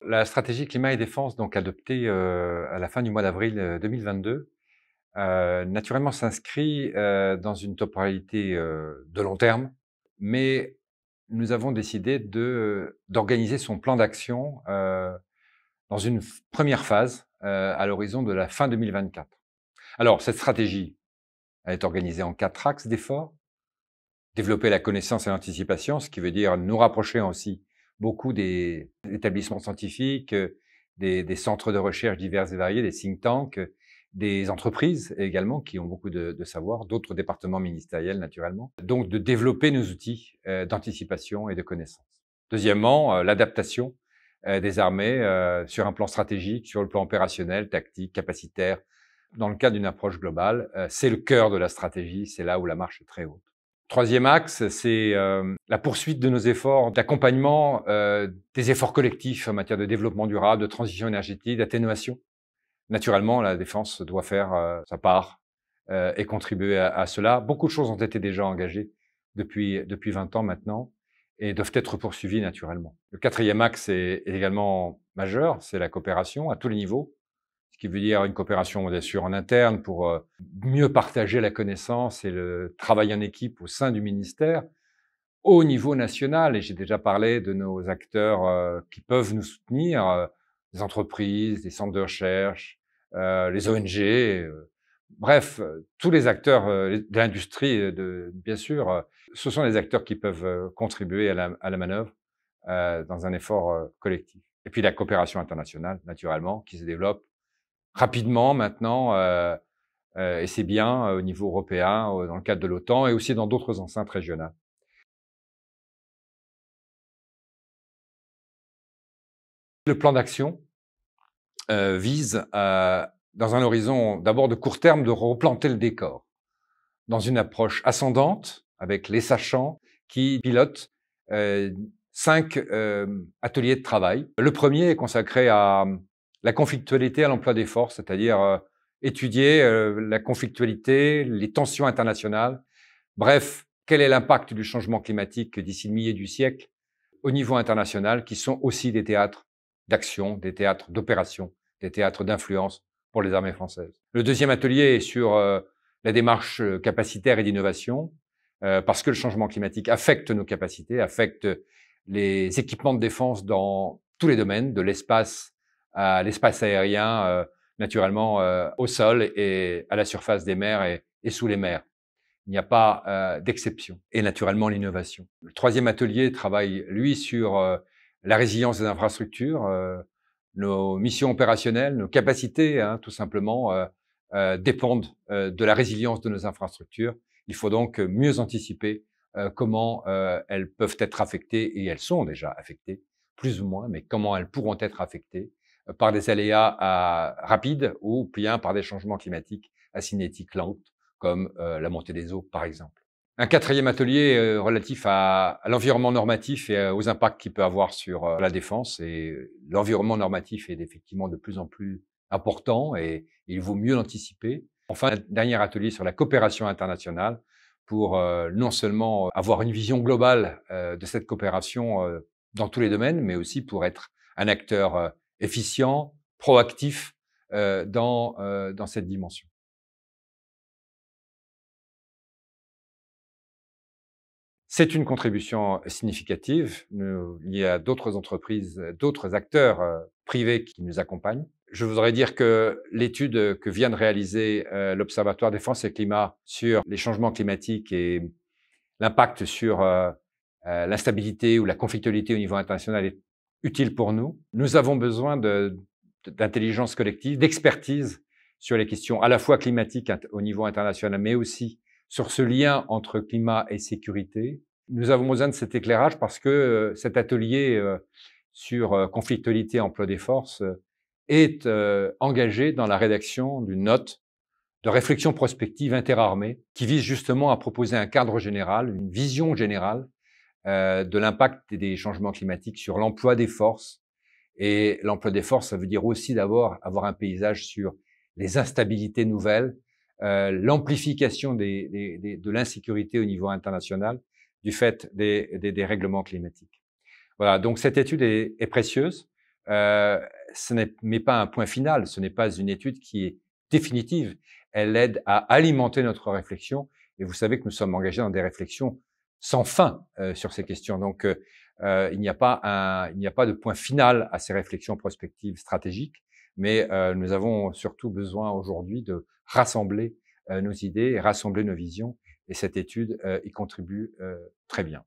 La stratégie climat et défense, donc adoptée à la fin du mois d'avril 2022, naturellement s'inscrit dans une temporalité de long terme, mais nous avons décidé d'organiser son plan d'action dans une première phase à l'horizon de la fin 2024. Alors, cette stratégie, elle est organisée en 4 axes d'efforts. Développer la connaissance et l'anticipation, ce qui veut dire nous rapprocher aussi beaucoup des établissements scientifiques, des centres de recherche divers et variés, des think tanks, des entreprises également qui ont beaucoup de savoir, d'autres départements ministériels naturellement. Donc de développer nos outils d'anticipation et de connaissance. Deuxièmement, l'adaptation des armées sur un plan stratégique, sur le plan opérationnel, tactique, capacitaire, dans le cadre d'une approche globale. C'est le cœur de la stratégie, c'est là où la marche est très haute. Troisième axe, c'est la poursuite de nos efforts d'accompagnement des efforts collectifs en matière de développement durable, de transition énergétique, d'atténuation. Naturellement, la défense doit faire sa part et contribuer à cela. Beaucoup de choses ont été déjà engagées depuis 20 ans maintenant et doivent être poursuivies naturellement. Le quatrième axe est également majeur, c'est la coopération à tous les niveaux, ce qui veut dire une coopération bien sûr en interne pour mieux partager la connaissance et le travail en équipe au sein du ministère, au niveau national. Et j'ai déjà parlé de nos acteurs qui peuvent nous soutenir, les entreprises, les centres de recherche, les ONG, bref, tous les acteurs de l'industrie, bien sûr, ce sont les acteurs qui peuvent contribuer à la manœuvre dans un effort collectif. Et puis la coopération internationale, naturellement, qui se développe rapidement maintenant, et c'est bien au niveau européen, dans le cadre de l'OTAN et aussi dans d'autres enceintes régionales. Le plan d'action vise dans un horizon d'abord de court terme, de replanter le décor dans une approche ascendante avec les sachants qui pilotent 5 ateliers de travail. Le premier est consacré à la conflictualité à l'emploi des forces, c'est-à-dire étudier la conflictualité, les tensions internationales. Bref, quel est l'impact du changement climatique d'ici le milieu du siècle au niveau international, qui sont aussi des théâtres d'action, des théâtres d'opération, des théâtres d'influence pour les armées françaises. Le deuxième atelier est sur la démarche capacitaire et d'innovation, parce que le changement climatique affecte nos capacités, affecte les équipements de défense dans tous les domaines, de l'espace à l'espace aérien, naturellement au sol et à la surface des mers et sous les mers. Il n'y a pas d'exception. Et naturellement, l'innovation. Le troisième atelier travaille, lui, sur la résilience des infrastructures, nos missions opérationnelles, nos capacités, hein, tout simplement, dépendent de la résilience de nos infrastructures. Il faut donc mieux anticiper comment elles peuvent être affectées, et elles sont déjà affectées, plus ou moins, mais comment elles pourront être affectées par des aléas rapides ou bien par des changements climatiques à cinétique lente, comme la montée des eaux, par exemple. Un quatrième atelier relatif à l'environnement normatif et aux impacts qu'il peut avoir sur la défense. Et l'environnement normatif est effectivement de plus en plus important et il vaut mieux l'anticiper. Enfin, un dernier atelier sur la coopération internationale pour non seulement avoir une vision globale de cette coopération dans tous les domaines, mais aussi pour être un acteur efficient, proactif dans cette dimension. C'est une contribution significative. Il y a d'autres entreprises, d'autres acteurs privés qui nous accompagnent. Je voudrais dire que l'étude que vient de réaliser l'Observatoire Défense et Climat sur les changements climatiques et l'impact sur l'instabilité ou la conflictualité au niveau international est utile pour nous. Nous avons besoin d'intelligence collective, d'expertise sur les questions à la fois climatiques au niveau international, mais aussi sur ce lien entre climat et sécurité. Nous avons besoin de cet éclairage parce que cet atelier sur conflictualité emploi des forces est engagé dans la rédaction d'une note de réflexion prospective interarmée qui vise justement à proposer un cadre général, une vision générale de l'impact des changements climatiques sur l'emploi des forces. Et l'emploi des forces, ça veut dire aussi d'abord avoir un paysage sur les instabilités nouvelles, l'amplification de l'insécurité au niveau international du fait des règlements climatiques. Voilà, donc cette étude est précieuse Euh, ce n'est mais pas un point final, ce n'est pas une étude qui est définitive. Elle aide à alimenter notre réflexion. Et vous savez que nous sommes engagés dans des réflexions sans fin sur ces questions. Donc, il n'y a pas de point final à ces réflexions prospectives stratégiques, mais nous avons surtout besoin aujourd'hui de rassembler nos idées et rassembler nos visions. Et cette étude y contribue très bien.